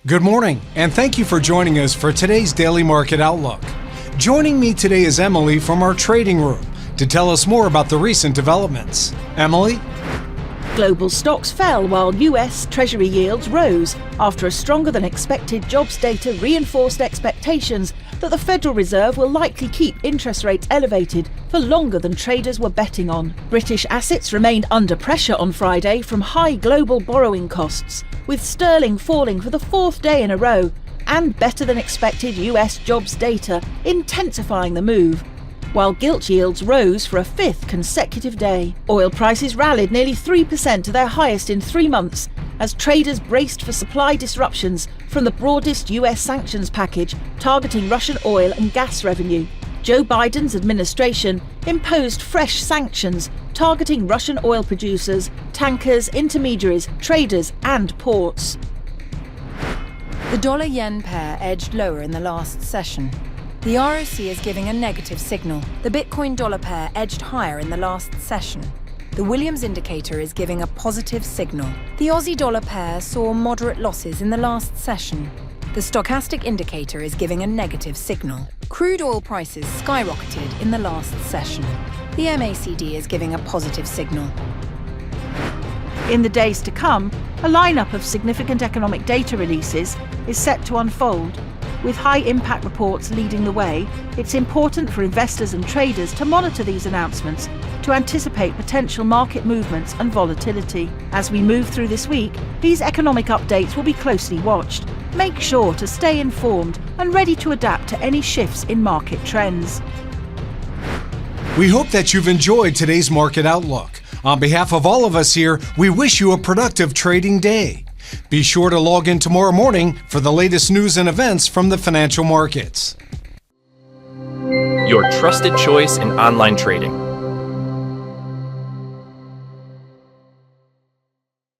Good morning, and thank you for joining us for today's Daily Market Outlook. Joining me today is Emily from our trading room to tell us more about the recent developments. Emily? Global stocks fell while US Treasury yields rose after a stronger than expected jobs data reinforced expectations that the Federal Reserve will likely keep interest rates elevated for longer than traders were betting on. British assets remained under pressure on Friday from high global borrowing costs, with sterling falling for the fourth day in a row and better than expected US jobs data intensifying the move, while gilt yields rose for a fifth consecutive day. Oil prices rallied nearly 3% to their highest in 3 months as traders braced for supply disruptions from the broadest US sanctions package targeting Russian oil and gas revenue. Joe Biden's administration imposed fresh sanctions targeting Russian oil producers, tankers, intermediaries, traders and ports. The dollar-yen pair edged lower in the last session. The ROC is giving a negative signal. The Bitcoin dollar pair edged higher in the last session. The Williams indicator is giving a positive signal. The Aussie dollar pair saw moderate losses in the last session. The stochastic indicator is giving a negative signal. Crude oil prices skyrocketed in the last session. The MACD is giving a positive signal. In the days to come, a lineup of significant economic data releases is set to unfold. With high-impact reports leading the way, it's important for investors and traders to monitor these announcements to anticipate potential market movements and volatility. As we move through this week, these economic updates will be closely watched. Make sure to stay informed and ready to adapt to any shifts in market trends. We hope that you've enjoyed today's Market Outlook. On behalf of all of us here, we wish you a productive trading day. Be sure to log in tomorrow morning for the latest news and events from the financial markets. Your trusted choice in online trading.